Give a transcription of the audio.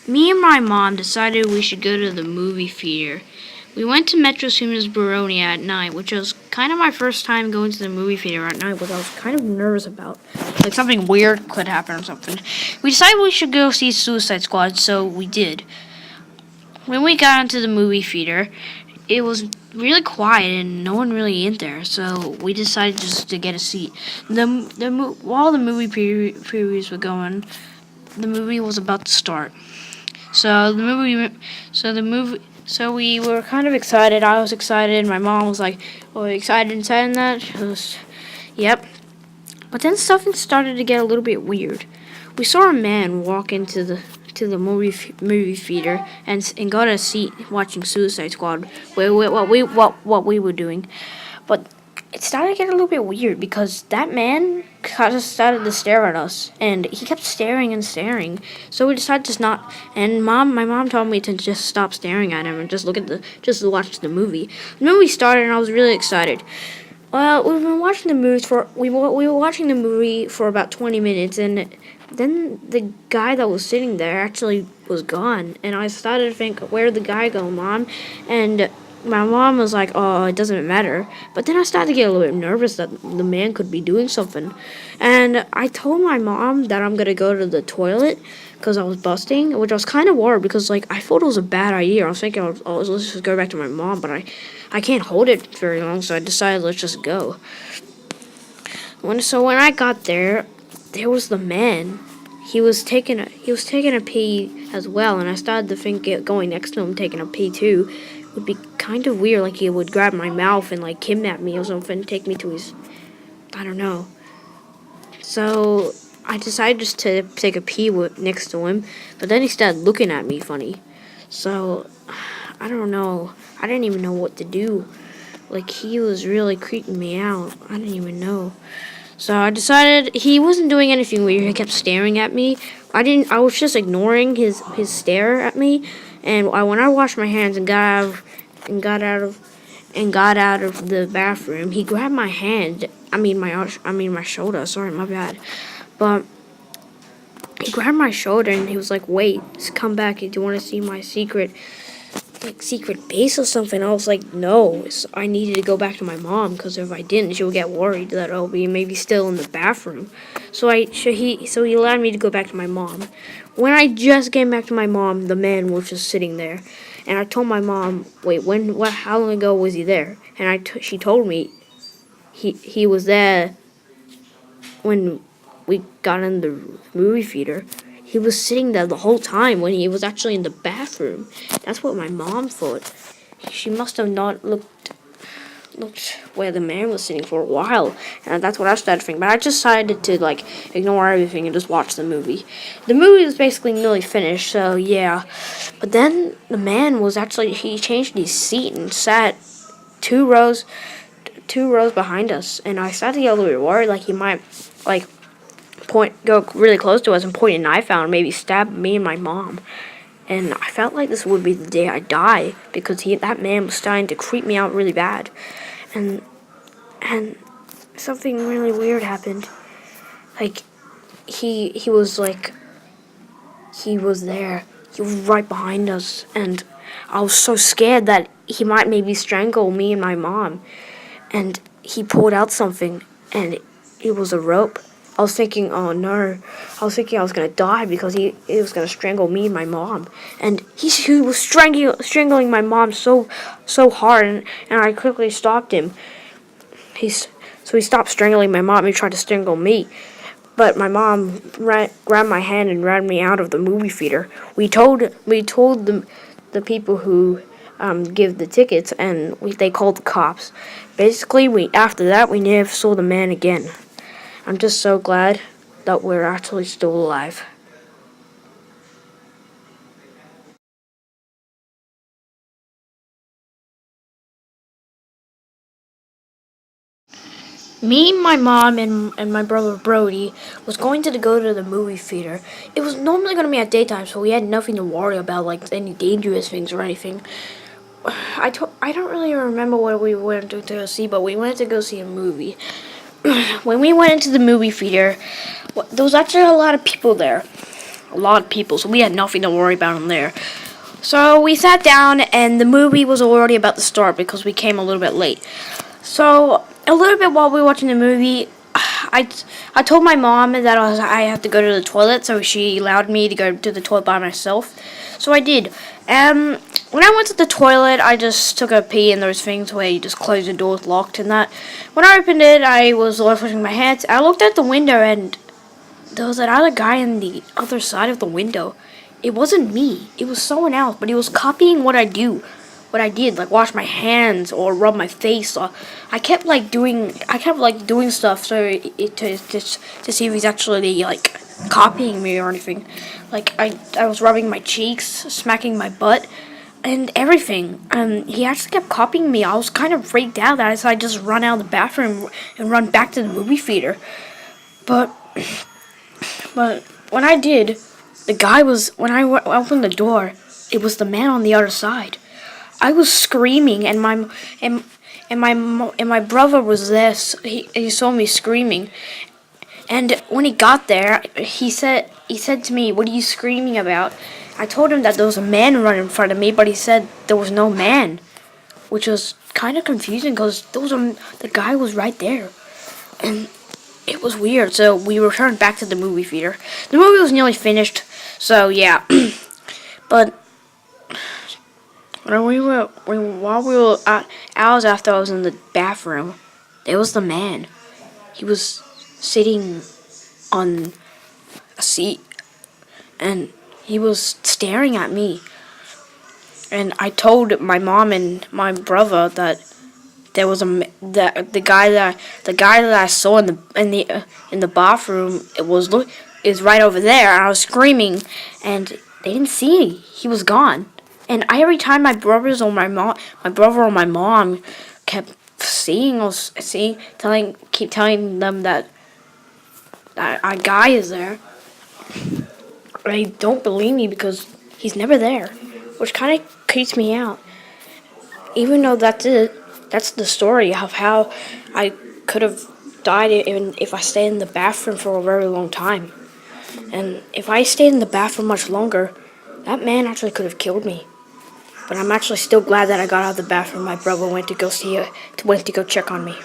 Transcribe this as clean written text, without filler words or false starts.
Me and my mom decided we should go to the movie theater. We went to Metro Cinemas Baroni at night, which was kind of my first time going to the movie theater at night, which I was kind of nervous about. Like something weird could happen or something. We decided we should go see Suicide Squad, so we did. When we got into the movie theater, it was really quiet and no one really in there, so we decided just to get a seat. While the movie previews were going, the movie was about to start. So we were kind of excited. I was excited. My mom was like, "Oh, excited and saying that?" Yep. But then something started to get a little bit weird. We saw a man walk into the movie theater and got a seat watching Suicide Squad. What we were doing, but it started to get a little bit weird because that man kind of started to stare at us, and he kept staring and staring. So we decided to not. And my mom told me to just stop staring at him and just just watch the movie. The movie started, and I was really excited. Well, we've been watching the movie we were watching the movie for about 20 minutes, and then the guy that was sitting there actually was gone, and I started to think, where'd the guy go, Mom? And my mom was like, "Oh, it doesn't matter." But then I started to get a little bit nervous that the man could be doing something, and I told my mom that I'm gonna go to the toilet because I was busting, which I was kind of worried because like I thought it was a bad idea. I was thinking, let's just go back to my mom, but I can't hold it very long, so I decided let's just go. When I got there, there was the man. He was taking a pee as well, and I started to think going next to him taking a pee too would be kind of weird. Like he would grab my mouth and like kidnap me or something, take me to his, I don't know. So I decided just to take a pee next to him, but then he started looking at me funny. So I don't know. I didn't even know what to do. Like he was really creeping me out. I didn't even know. So I decided he wasn't doing anything weird. He kept staring at me. I was just ignoring his stare at me. And when I washed my hands and got out of the bathroom, he grabbed my hand. I mean my shoulder. Sorry, my bad. But he grabbed my shoulder and he was like, "Wait, come back. Do you want to see my secret base or something?" I was like, "No." So I needed to go back to my mom because if I didn't, she would get worried that I'll be maybe still in the bathroom. So he allowed me to go back to my mom. When I just came back to my mom, the man was just sitting there, and I told my mom, "Wait, how long ago was he there?" And she told me he was there when we got in the movie theater. He was sitting there the whole time when he was actually in the bathroom. That's what my mom thought. She must have not looked where the man was sitting for a while, and that's what I started thinking. But I just decided to like ignore everything and just watch the movie. The movie was basically nearly finished, so yeah. But then the man was actually he changed his seat and sat two rows behind us, and I started to get a little bit worried, like he might like go really close to us and point a knife out and maybe stab me and my mom. And I felt like this would be the day I die because that man was starting to creep me out really bad. And something really weird happened. Like he was there. He was right behind us, and I was so scared that he might maybe strangle me and my mom. And he pulled out something, and it was a rope. I was thinking, oh no. I was thinking I was going to die because he was going to strangle me and my mom. And he was strangling my mom so hard, and I quickly stopped him. So he stopped strangling my mom and tried to strangle me. But my mom grabbed my hand and ran me out of the movie theater. We told the people who give the tickets, and they called the cops. Basically, after that, we never saw the man again. I'm just so glad that we're actually still alive. Me, my mom, and my brother Brody was going to go to the movie theater. It was normally going to be at daytime, so we had nothing to worry about, like any dangerous things or anything. I don't really remember what we went to go see, but we went to go see a movie. When we went into the movie theater, there was actually a lot of people there. a lot of people, so we had nothing to worry about in there. So we sat down, and the movie was already about to start because we came a little bit late. So a little bit while we were watching the movie, I told my mom that I had to go to the toilet, so she allowed me to go to the toilet by myself. So I did. When I went to the toilet, I just took a pee in those things where you just close the door, locked and that. When I opened it, I was washing my hands. I looked out the window, and there was another guy on the other side of the window. It wasn't me. It was someone else, but he was copying what I did, like wash my hands or rub my face. Or I kept doing stuff so to see if he's actually like copying me or anything. Like I was rubbing my cheeks, smacking my butt, and everything. He actually kept copying me. I was kind of freaked out that so I just run out of the bathroom and run back to the movie theater. But when I did, the guy was when I opened the door. It was the man on the other side. I was screaming, and my brother was there. So he saw me screaming, and when he got there, he said to me, "What are you screaming about?" I told him that there was a man running in front of me, but he said there was no man, which was kind of confusing because the guy was right there, and it was weird. So we returned back to the movie theater. The movie was nearly finished, so yeah. But while we were hours after I was in the bathroom, there was the man. He was sitting on a seat, and he was staring at me. And I told my mom and my brother that there was the guy that I saw in the bathroom is right over there. And I was screaming, and they didn't see me. He was gone. And every time my brother or my mom kept telling them that a guy is there. They don't believe me because he's never there, which kind of creeps me out. Even though that's it, that's the story of how I could have died if I stayed in the bathroom for a very long time. And if I stayed in the bathroom much longer, that man actually could have killed me. But I'm actually still glad that I got out of the bathroom. My brother went to go check on me.